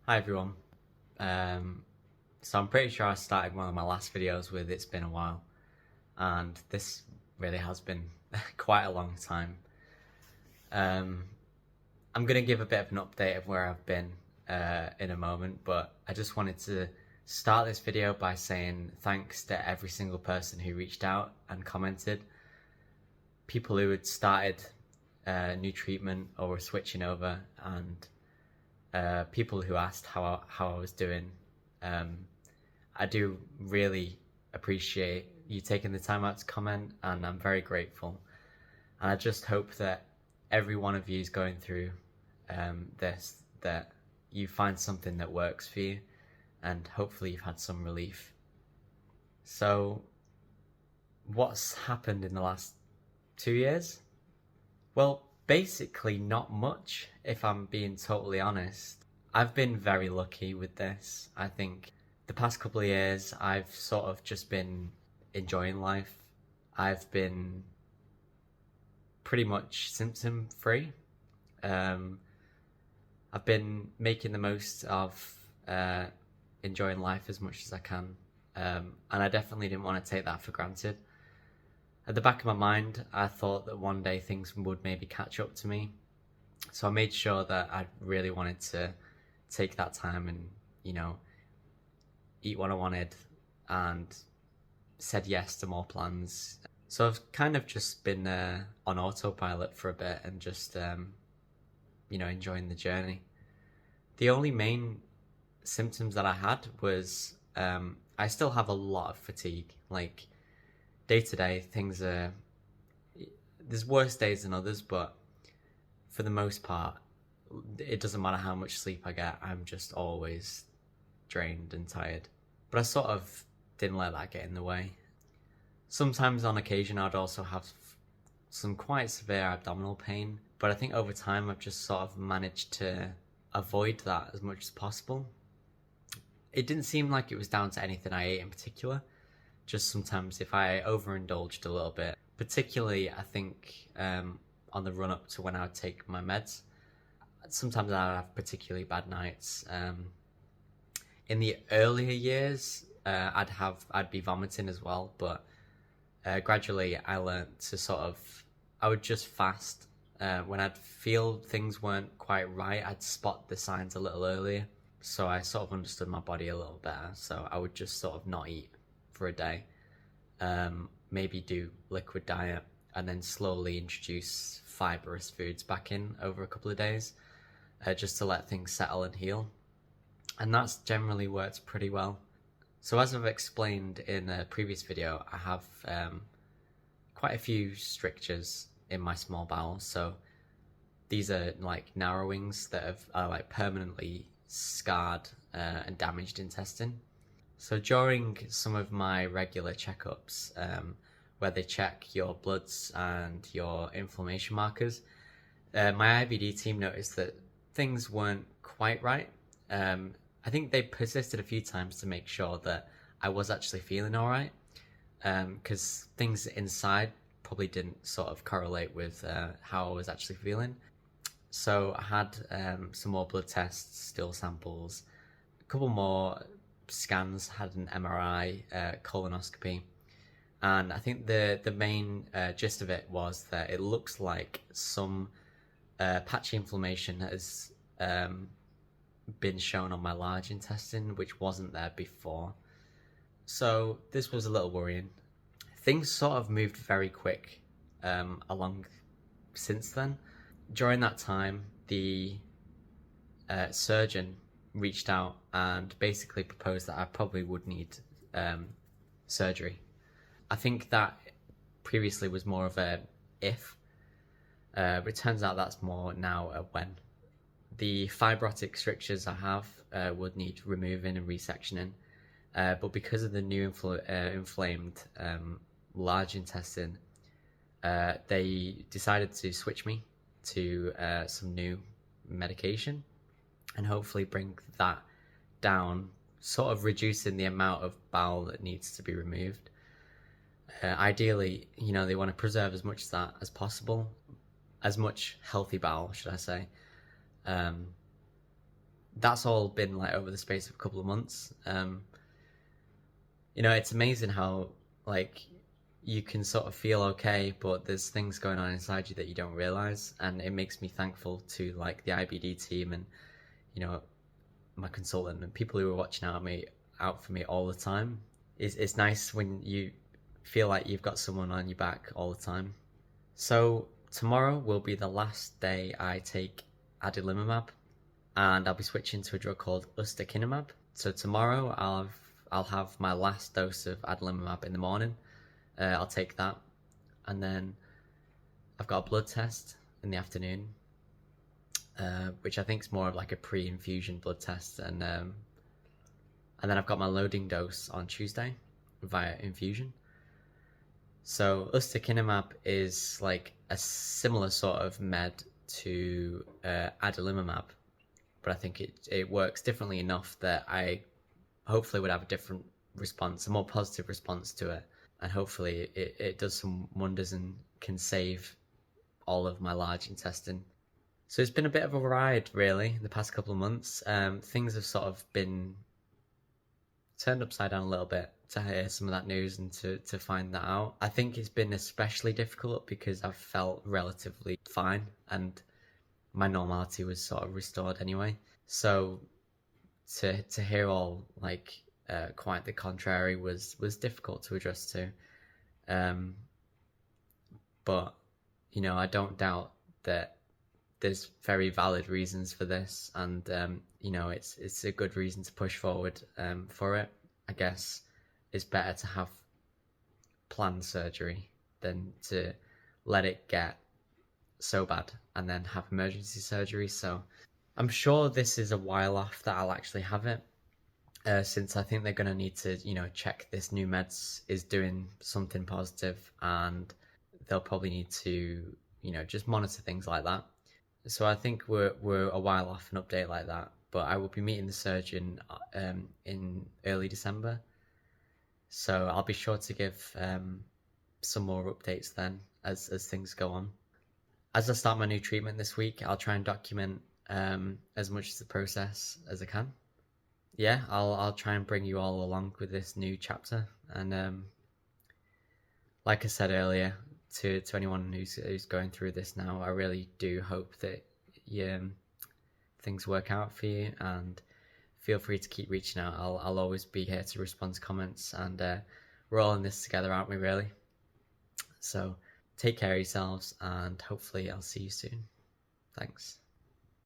Hi everyone. So I'm pretty sure I started one of my last videos with "It's been a while," and this really has been quite a long time. Um, I'm gonna give a bit of an update of where I've been in a moment, but I just wanted to start this video by saying thanks to every single person who reached out and commented, people who had started new treatment or were switching over, and people who asked how I was doing. Um, I do really appreciate you taking the time out to comment, and I'm very grateful. And I just hope that every one of you is going through this, that you find something that works for you, and hopefully you've had some relief. So, what's happened in the last 2 years? Well, basically not much, if I'm being totally honest. I've been very lucky with this. I think the past couple of years I've sort of just been enjoying life. I've been pretty much symptom free. Um, I've been making the most of enjoying life as much as I can. And I definitely didn't want to take that for granted. At the back of my mind, I thought that one day things would maybe catch up to me. So I made sure that I really wanted to take that time and, eat what I wanted, and said yes to more plans. So I've kind of just been on autopilot for a bit and just, enjoying the journey. The only main symptoms that I had was I still have a lot of fatigue. Like, day to day, things are. There's worse days than others, but for the most part, it doesn't matter how much sleep I get, I'm just always drained and tired. But I sort of didn't let that get in the way. Sometimes on occasion I'd also have some quite severe abdominal pain, but I think over time I've just sort of managed to avoid that as much as possible. It didn't seem like it was down to anything I ate in particular, just sometimes if I overindulged a little bit, particularly I think on the run up to when I would take my meds, sometimes I'd have particularly bad nights. In the earlier years, I'd be vomiting as well, but gradually I learned to I would just fast. When I'd feel things weren't quite right, I'd spot the signs a little earlier. So I sort of understood my body a little better. So I would just sort of not eat for a day, maybe do liquid diet, and then slowly introduce fibrous foods back in over a couple of days, just to let things settle and heal. And that's generally worked pretty well. So as I've explained in a previous video, I have quite a few strictures in my small bowel. So these are like narrowings that are like permanently scarred and damaged intestine. So during some of my regular checkups, where they check your bloods and your inflammation markers, my IBD team noticed that things weren't quite right. I think they persisted a few times to make sure that I was actually feeling all right, because things inside probably didn't sort of correlate with how I was actually feeling. So I had some more blood tests, stool samples, a couple more scans, had an MRI, colonoscopy, and I think the main gist of it was that it looks like some patchy inflammation has been shown on my large intestine, which wasn't there before. So this was a little worrying. Things sort of moved very quick along since then. During that time, the surgeon reached out and basically proposed that I probably would need surgery. I think that previously was more of a if, but it turns out that's more now a when. The fibrotic strictures I have would need removing and resectioning, but because of the new inflamed large intestine, they decided to switch me to some new medication and hopefully bring that down, sort of reducing the amount of bowel that needs to be removed. Ideally, they want to preserve as much of that as possible, as much healthy bowel, should I say. that's all been like over the space of a couple of months. You know, it's amazing how like you can sort of feel okay, but there's things going on inside you that you don't realize, and it makes me thankful to like the IBD team and you know my consultant and people who are watching out for me all the time. It's nice when you feel like you've got someone on your back all the time. So tomorrow will be the last day I take adalimumab, and I'll be switching to a drug called ustekinumab. So tomorrow I'll have my last dose of adalimumab in the morning. I'll take that, and then I've got a blood test in the afternoon, which I think is more of like a pre-infusion blood test, and then I've got my loading dose on Tuesday via infusion. So ustekinumab is like a similar sort of med to adalimumab, but I think it works differently enough that I hopefully would have a different response, a more positive response to it, and hopefully it does some wonders and can save all of my large intestine. So it's been a bit of a ride, really, the past couple of months. Things have sort of been turned upside down a little bit to hear some of that news and to find that out. I think it's been especially difficult because I've felt relatively fine and my normality was sort of restored anyway. So to hear all like quite the contrary was difficult to adjust to. But you know, I don't doubt that there's very valid reasons for this, and you know, it's a good reason to push forward for it. I guess it's better to have planned surgery than to let it get so bad and then have emergency surgery. So I'm sure this is a while off that I'll actually have it, since I think they're going to need to, you know, check this new meds is doing something positive, and they'll probably need to, you know, just monitor things like that. So I think we're a while off an update like that, but I will be meeting the surgeon in early December. So I'll be sure to give some more updates then as things go on. As I start my new treatment this week, I'll try and document as much of the process as I can. Yeah, I'll try and bring you all along with this new chapter. And like I said earlier, to anyone who's going through this now, I really do hope that things work out for you, and feel free to keep reaching out. I'll always be here to respond to comments, and we're all in this together, aren't we, really? So take care of yourselves, and hopefully I'll see you soon. Thanks.